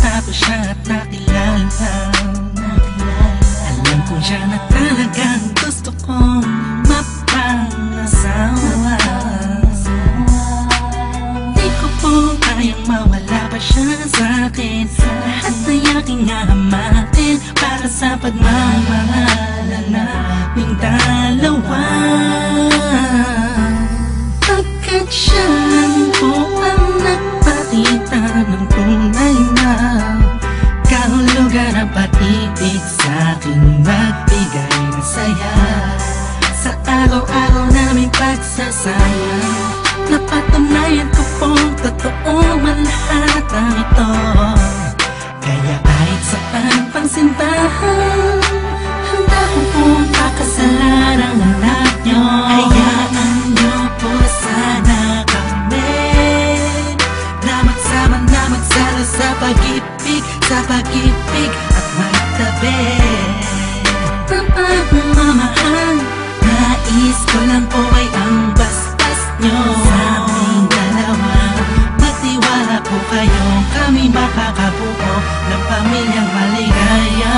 na ko siya at nakilala. Alam ko siya na talagang gusto kong mapangasawa. Di ko po kayang mawala pa siya sa'kin. Lahat ay aking hahamakin para sa pagmamahalan naming dalawa. Pagkat siya lang po ang nagpakita ng tunay na kahulugan ng pag-ibig sa'king magbigay ng saya sa araw-araw naming pagsasama. Napatunayan ko pong totoo man lahat ang ito. Kaya kahit saan pang simbahan, handa ko pong pakasalan ang anak nyo. Hayaan nyo po sana kami na magsama na magsalo sa pag-ibig at magtabi ng pagmamahal. Nais ko lang po ay ang basbas nyo sa aming dalawa. Magtiwala po kayo, kami makakabuo ng pamilyang maligaya.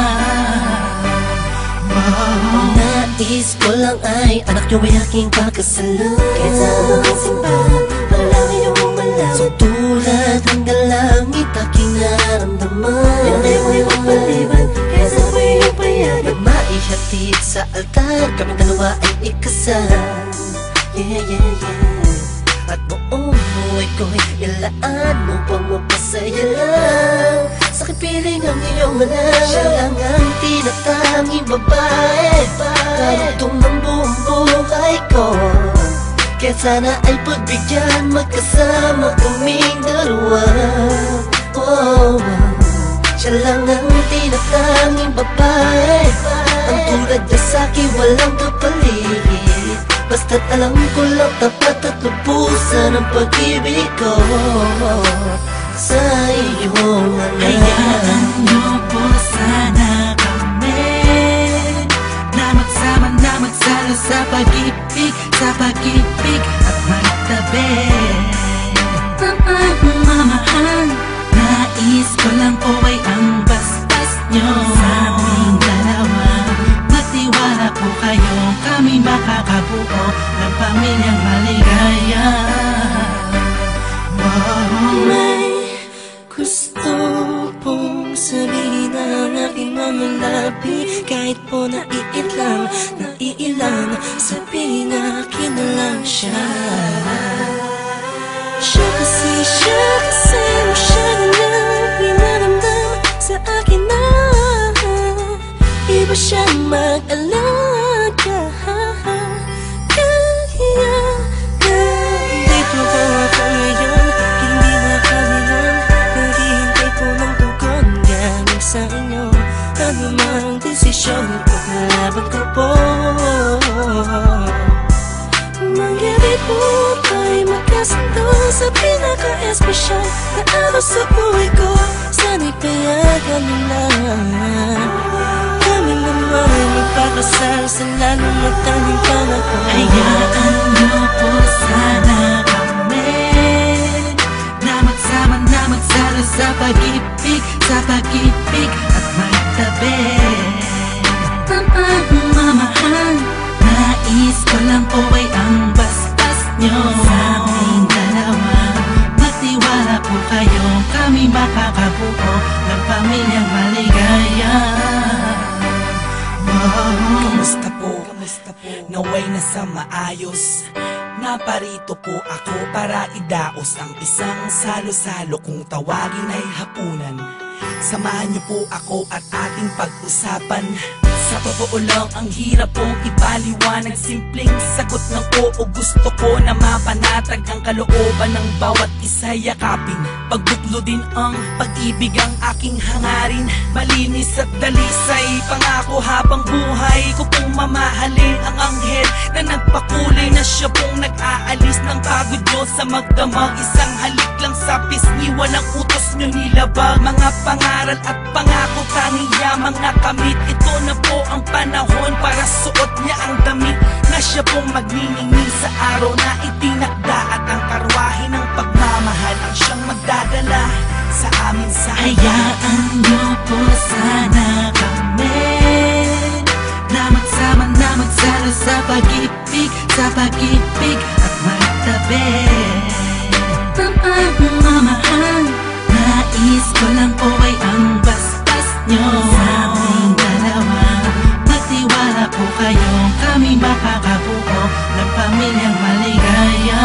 Nais ko lang ay anak nyo ay aking pagkasalan. Kaysa ang simbahan, palagi nyo malaman. So tulad hanggang langit aking naramdaman. Hindi mo yung paliban, kaysa mo yung payagan. Na maihatid sa altar, kami dalawa ay ikasal. Yeah, yeah, yeah. At buong buhay ko'y ilaan mo pang mapasaya lang. Sakit piling ang iyong anak, siya lang ang tinatanging babae. Karugtong ng buong buhay ko, kaya sana ay pagbigyan magkasama kaming dalawa. Oh, siya lang ang tinatanging babae. Ang tulad niya sa'kin walang kapalit. Basta't alam ko lang tapat at lubusan ang pag-ibig ko sa iyong anak. Hayaan nyo po sana kami na magsama na magsalo sa pag-ibig at magtabi ng pagmamahal. Nais ko lang po ay ang basbas nyo sa aming dalawa. Magtiwala po kayo, kami makakabuo ng pamilyang maligaya. May gusto pong sabihin ang aking mga labi. Kahit po naiilang, sabihin akin na lang siya. Siya kasi siya na lang pinaramdam sa akin na iba siyang mag-alaga. Dito ba ako ngayon? Hindi makalimutan. Naghihintay po ng tugon galing sa inyo. Ano mang desisyon, paglalaban ko po. Mangyari po tayo magkasundo sa pinaka-espesyal na araw sa buhay ko. Sana'y payagan mo na kami naman ay magpakasal sa lalong matanging panahon. Hayaan nyo po sana kami na magsama na magsalo sa pag-ibig at magtabi ng pagmamahal. Nais ko lang po ay ang basbas nyo sa aming dalawa. Magtiwala po kayo, kami makakabuo ng pamilyang maligaya. Kamusta po? Naway na sa maayos. Naparito po ako para idaos ang isang salo-salo kung tawagin ay hapunan. Samahan niyo po ako at ating pag-usapan. Sa totoo lang, ang hirap pong ipaliwanag. Simpleng sagot ng oo, gusto ko na mapanatag ang kalooban ng bawat isa yakapin. Pagbuklo din ang pag-ibig ang aking hangarin. Malinis at dalisay, pangako habang buhay ko pong mamahalin ang anghel na nagpakulay na siya pong nag-aalis ng pagod nyo sa magdamag. Isang halik lang sa pisngi, walang utos nyo nilabag. Mga pangaral at pangako, tanging yamang nakamit. Ito na po ang panahon para suot niya ang damit na siya pong magniningning sa araw na itinakda. At ang karwahe ng pagmamahal ang siyang magdadala sa amin sa hayaan niyo po sana kami na magsama na magsalo sa pag-ibig at magtabi. Pagmamahal, nais ko lang po ay ang bastas nyo sa aming dalawa. Magtiwala po kayo, kami makakabuo ng pamilyang maligaya.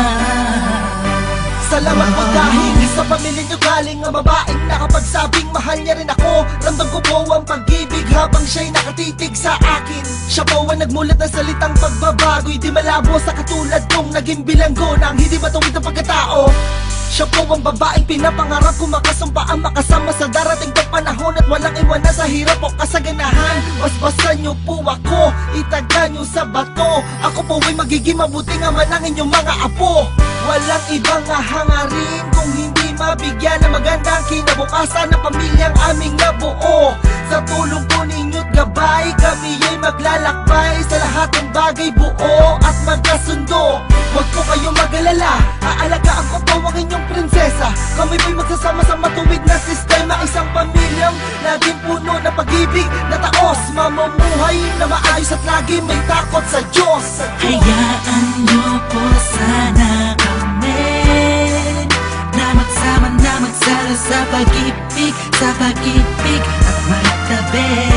Salamat po dahil sa pamilya nyo galing ang babaeng nakapagsabing mahal niya rin ako. Ramdam ko po ang pag-ibig habang siya'y nakatitig sa akin. Siya po ang nagmulat ng salitang pagbabago'y di malabo sa katulad kong naging bilanggo ng hindi matuwid ang pagkatao. Siya po ang babaeng pinapangarap ko, makasumpa ang makasama sa darating pang panahon at walang iwanan sa hirap o kasaganahan. Basbasan niyo po ako, itaga niyo sa bato. Ako po ay magiging mabuting ama ng inyong mga apo. Walang ibang hangarin kung hindi mabigyan ng magandang kinabukasan ng pamilyang aming nabuo. Sa tulong po ninyo't gabay, kami ay maglalakbay sa lahat ng bagay, buo at magkasundo. Huwag po kayong mag-alala, aalagaan ko po ang inyong prinsesa. Kami po'y magsasama sa matuwid na sistema, isang pamilyang laging puno ng pag-ibig na taos, mamumuhay na maayos at lagi may takot sa Diyos. Hayaan niyo po sana kami na magsama na magsalo sa pag-ibig at magtabi.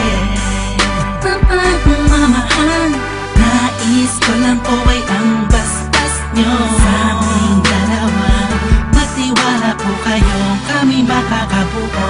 Pagmamahal, nais ko lang po ay ang bastas nyo sa aming dalawa. Magtiwala po kayo, kami makakabuo